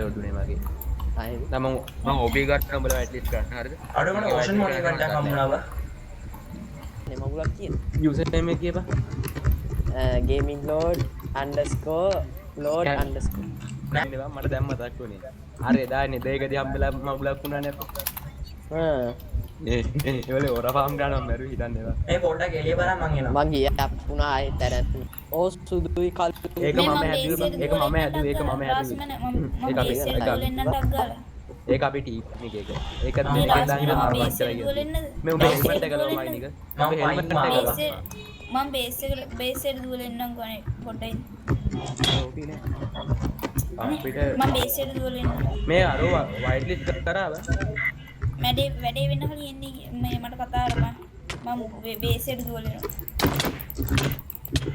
ලෝඩුනේ මගේ. මම OP ගන්න උඹලා ඇට්ලිස්ට් ගන්න හරිද? අර මම ඕෂන් මොඩ් ඉවෙන්ට් එකක් හම්බුණා බා. නේ මගුලක් කියන. යූසර් නේම් එක කියපන්. gaming load underscore load underscore. නෑ මට දැන් මතක් වුණේ. හරි එදානේ දෙයකදී හම්බෙලා මගුලක් වුණානේ අප්පා. ඒ වල ඔරෆාම් ගන්නවා මරු හිතන්නේ ඒවා. මේ පොඩ්ඩක් එළිය බලන්න මං එනවා. මං ගියා වුණා ආයෙත් අර ඕ සුදුයි කල් ඒක මම හැදුවේ ඒක මම හැදුවේ ඒක ඒක අපි ටීම් එකක ඒකත් මේක දාන්න මම මච්චරයි මේ උඹ හෙල්මට් එක ගලව මයින් එක මම හෙල්මට් එක ගලව මම බේස් එකට දුවලෙන්නම් ගොනේ පොඩ්ඩයි ඕකනේ අපිට මම බේස් එකට දුවලෙන්න මේ අර වයිට් ලිස්ට් කරාව වැඩේ වෙන්න කලින් එන්නේ මේ මට කතා කරපන් මම බේස් එකට දුවලෙන්න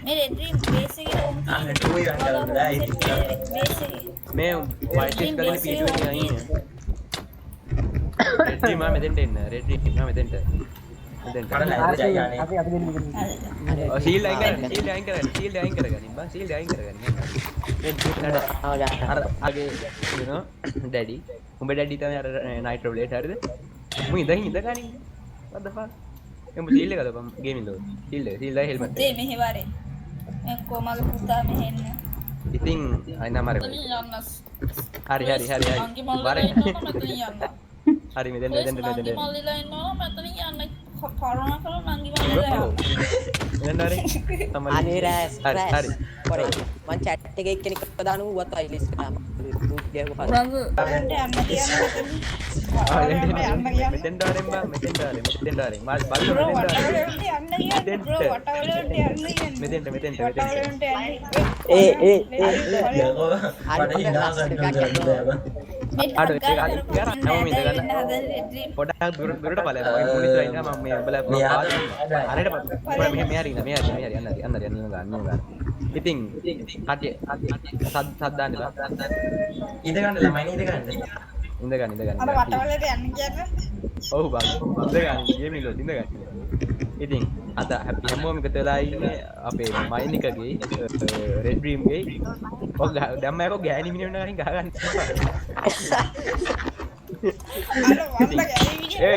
මේ රෙඩ් ඩ්‍රීම් බේස් එකේ මේ වයිට් ලිස්ට් කරගෙන පීටු එකේ අයින් රෙඩ් ඩ්‍රීම් මම මෙතෙන්ට එන්න රෙඩ් ඩ්‍රීම් මම මෙතෙන්ට ශීල්ඩ් අයින් කරගනින් බං ශීල්ඩ් අයින් කරගනින් අර අගේ you know ඩැඩි උඹ ඩැඩි තමයි අර නයිට් රොබ්ලේට් හරිද මු ඉඳගනින් what the fuck උඹ ශීල්ඩ් එක ගලපන් ගේමින් ලෝඩ් ශීල්ඩ් හෙල්මට් දෙයි මෙහෙ වරේ මම කොමගේ පුතා මෙහෙ එන්න ඉතින් අයින් අමාරු හරි වරේ හරි මෙතෙන් මල්ලිලා ඉන්නවා මෙතන යන්න කරුණා කරලා නංගි මල්ලිලා අනේ රෑස් හරි කොරේ මං chat එකේ එක්කෙනෙක් දානු ඌවත් අයිලිස් කරාම ගියව පස්සේ මෙතෙන් ඩාරෙන් බා මෙතෙන් ඩාරෙන් මෙතෙන්ට පොඩක් දුරට බලන්න පොලිස් රයින් මම මේ ඔබලා අරයට මෙහරින යන්න ගන්න ඉතින් කටිය සද්දාන්න බා ඉඳ ගන්න ළමයි ඉඳ ගන්න ඉඳ ගන්න අර වටවලට යන්න කියන්නේ ඔව් බං ඉඳ ගන්න ගේමින් ලෝඩ් ඉඳ ගන්න ඉතින් අද හැපි හැමෝම එකතු වෙලා ඉන්නේ අපේ මයින් එකගේ රෙඩ් ඩ්‍රීම් ගේ ඔක් දැම්මයක ගෑණි මිනිහ වෙන ගහගන්න ඒ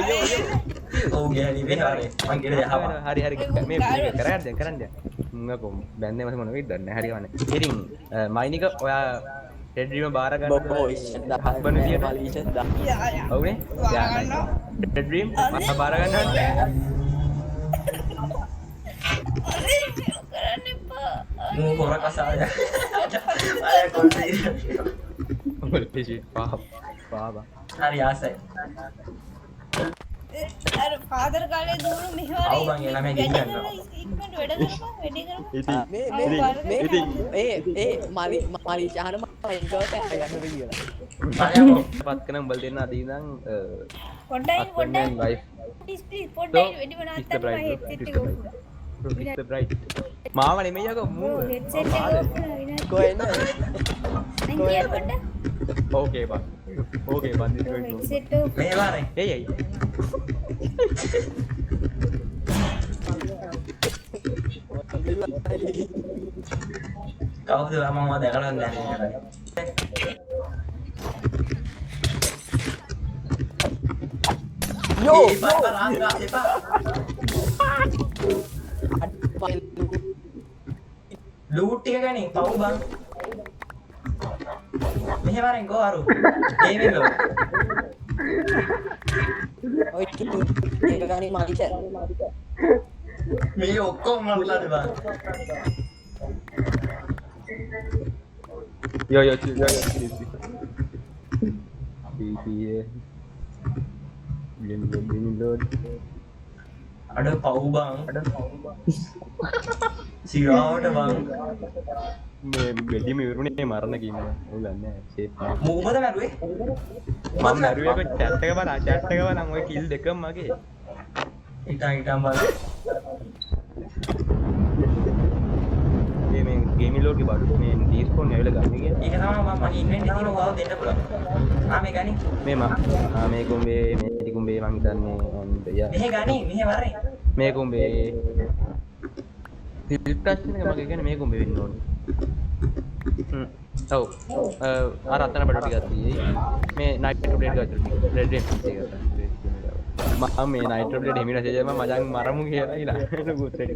ඔව් ගෑණි වෙහරේ මං ගෙඩ යහවා හරි මේ කරන්න මම බැන්නේ මොන වෙයිද දන්නේ හරි වන්නේ ඉතින් මයින් එක ඔයා රෙඩ් ඩ්‍රීම් බාර ගන්න බොයිස් හස්බන්ඩ් විදියට ඔව්නේ රෙඩ් ඩ්‍රීම් බාර ගන්න මූ කොර කසාය අය කොල්ලේ මොලේ පාපා හරි ආසයි අර ෆාදර් කාලේ දුරු මෙහෙවර ආව බං එලා මේ ගෙනියන්න ඉක්මනට වැඩ කරපන් වැඩේ කරපන් ඉතින් මලි ශාන මම ඉන්කවට ගන්න කියලා පත් කරන උඹල් දෙන්න අද ඉඳන් පොඩ්ඩයි වයිෆ් ප්ලීස් පොඩ්ඩයි වැඩි වනාත්තන්න මම හෙඩ්සෙට් එක ඔෆ් the bright මාව නෙමෙයි යකෝ මූ හෙඩ්සෙට් එක ඔෆ් කරලා කොහෙන්ද නංගිය පොඩ්ඩක් ඕකේ බං this going to headset of මේ වාරේ hey කවුද මම දැකලා නැහැ යෝ ලූට් ටික ගනින් පව් බං මෙහෙවරෙන් ගෝ අරු ගේමින් ලෝ ඔය ටික ගානේ මාලිච මේ ඔක්කොම මල්ලාද බං yo BPA gaming load අඩ පව් බං සිරාවට බං මේ බෙඩිම ඉවරුනේ මරණ කින්න ඔය දන්නේ ෂේප් මොකද මරුවේ මම මරුවේ කො chat එක බලන්න ඔය කිල් දෙකම මගේ ඉතින් බං මේ ගේමින් ලෝඩ් ගේ බඩු මේ ඩිස්කෝන් ඇවිල්ලා ගන්න කියන්නේ ඒක තමයි මම ඉන්වෙන්ටරි තියෙන ඔයාව දෙන්න පුළුවන් මේ ගනි මේ මේ කුඹේ මේ කුඹේ මං හිතන්නේ යා මෙහෙ ගනි මෙහෙ වරේ මේ කුඹේ ෆිල්ට්‍රස් එක මගේ කියන්නේ මේ කුඹේ වෙන්න ඕනේ ඔව් අර අතන බඩු ටිකක් තියෙයි මේ නයිට්‍රෝ බ්ලේඩ් ගාතර රෙඩ් රෙඩ් එක මම මේ නයිට්‍රෝ බ්ලේඩ් හිමින සේජම මචං මරමු කියලා ඉලා නුගුත් රෙඩි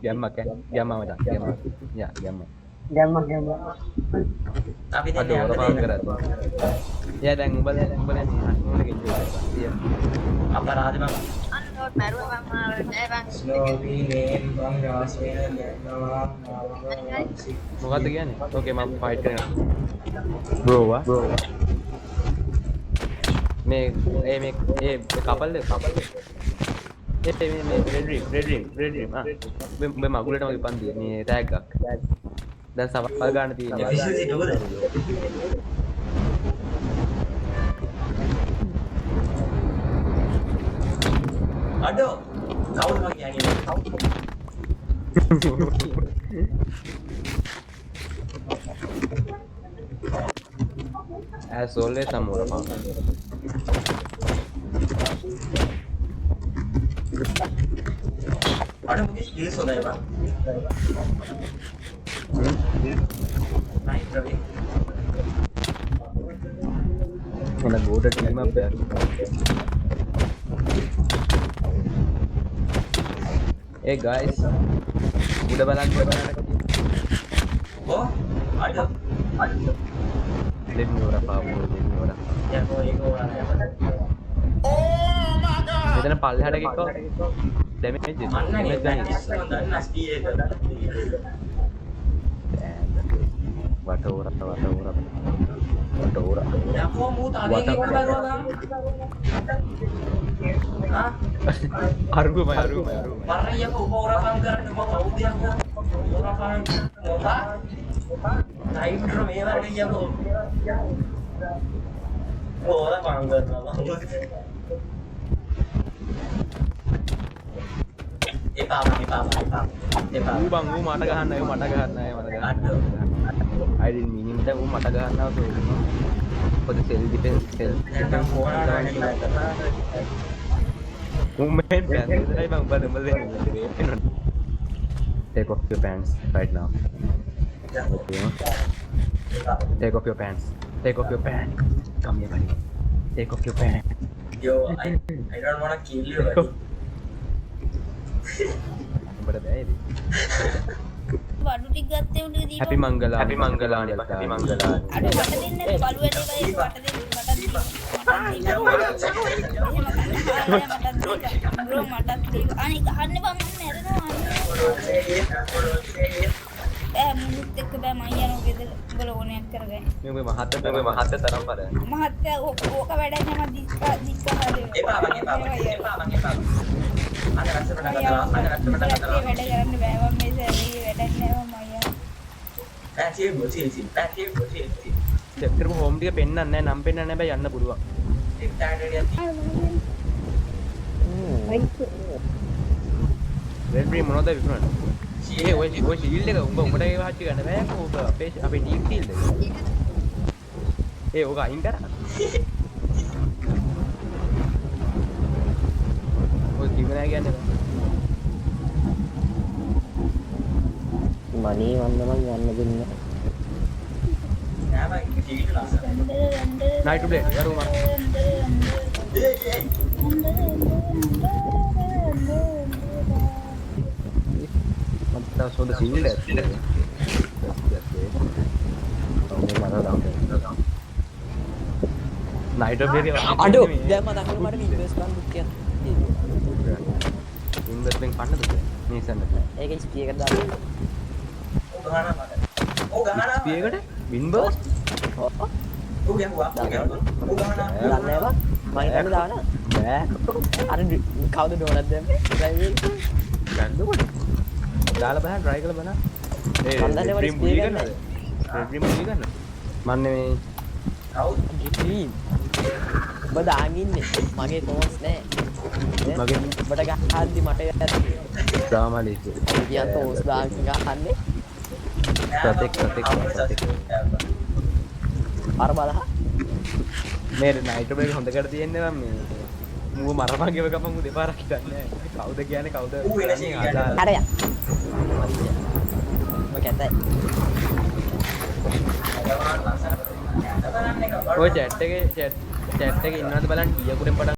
ගැම්මක් ගැම්ම මචං ගැම්ම යා ගැම්ම අපි අද දැන් ඔර පාන් කරා යා දැන් උඹලා මේ මොන ගෙන්ජෝ අපරාධ මම අන්නෝත් මරුවා මම නෑ බං ස්ලෝවි නේම් බං රාසේන දැන්නවා මොකද්ද කියන්නේ ඕකේ මම ෆයිට් කරනවා බ්‍රෝ මේ කපල්ද මේ රෙඩ් රීම් මේ මගුලට මගේ පන්දිය මේ ටැග් එකක් දැන් සවල් ගන්න තියෙනවා විශ්වසි නෝද අඩෝ කවුද මගේ යන්නේ as always Samura found අඩෝ මගේ ස්කිල්ස් හොඳයි බං නයිස් රවි එන ගෝඩ ටීම් අප් එක hey guys උඩ බලන්න ඕ අඩෝ දෙන්න ඕන පාපෝ දෙන්න ඕන යකෝ ඒකෝ මෙතන පල්ලෙහාට ගිහලා ඩැමේජ් එක මන්නනේ දන්න ස්පී එක වටෝර යකෝ මූ තාලේ කරුවා ආ අරුමයි මරණියක උපෝරපම් කරන්න මම කවුද යකෝ උපෝරපම් මොකා ටයිම්ට්‍රෝ මේ වගේ යකෝ උපෝරපම් කරනවා එපා ඌ බං ඌ මට ගහන්න I didn't mean him ඌ මට ගහනවා for the self defense Movement pants. Take off your pants right now. Okay. Take off your pants. Take off your pants. Come here, buddy. Take off your pants. Yo, I don't want to kill you, buddy. But baby. වඩු ටික ගත්තේ උඩ දීපන්. Happy Mangala. Happy Mangala. අර මට දෙන්න බලු වැඩේ බයි මට දෙන්න බ්‍රෝ මටත් දීපන්. අනේ ගහන්න බං මම මැරෙනවා. බෑ මුත් එක්ක බෑ මම යනවා ගෙදර. උඹලා ඕනයක් කරගන්න. මේ මහත්ත තරම් බල. මහත්තයා ඕක වැඩ නෑ මම දිස්කා හරි. එපා අනේ රස්ස පටන් වැඩ කරන්න බෑ මම මේ සැරේ වැඩක් නෑ මම චැප්ටර් හෝම් ටික පෙන්නන්නේ නැහැ නම් පෙන්නන්නේ නැහැ බෑ යන්න පුළුවන්. රෙඩ් බ්‍රී මොනවද විකුණන්නේ? ඔය ෂීල්ඩ් එක උඹට ඒ වහච්චි ගන්න බෑ කොහොමද අපේ ටීම් ෂීල්ඩ් එක. ඕක අයින් කරා. ඔය කිව්ව නෑ කියන්නේ බෑ. මනේ වන්න මං යන්න දෙන්න. Night to play. Yaru ma. Mata so the shield है. Night to play. අඩෝ දැන් මම දකින්න මට ඉන්වෙස්ට්මන්ට් බුක්කයක් ඉන්වෙස්ට්මන්ට් පන්නද මේසන්න. ඒකෙන් ස්පී එකට දාන්න. ස්පීයකට වින්බර්ස් දන්නේ මම හිතන්නේ දාන බෑ අර කවුද ඩෝනට් දැම්මේ ඩ්‍රයිවර් ගන්නකොට දාලා බලන්න try කරලා බලන්න ඒ මම දන්නේ වල ස්පී ගන්න ඩ්‍රීම් මුවි ගන්න මම නෙමෙයි ඩ්‍රීම් ඔබ දාන් ඉන්නේ මගේ තෝස් නෑ මගේ ඔබට ගහද්දි මට ඩ්‍රාමා ලිස්ට් කියන් තෝස් දාන් ගහන්නේ සතෙක් අර බලහ මේ නයිට් බ්‍රේක් හොඳ කර තියෙන්නේ මම මේ මූව මරපන් ගෙව ගමන් මූ දෙපාරක් හිටන්නේ කවුද කියන්නේ කවුද හරය ඔය කැතයි ඔය chat එකේ ඉන්නවද බලන්න ඩියකුරෙන් පටන්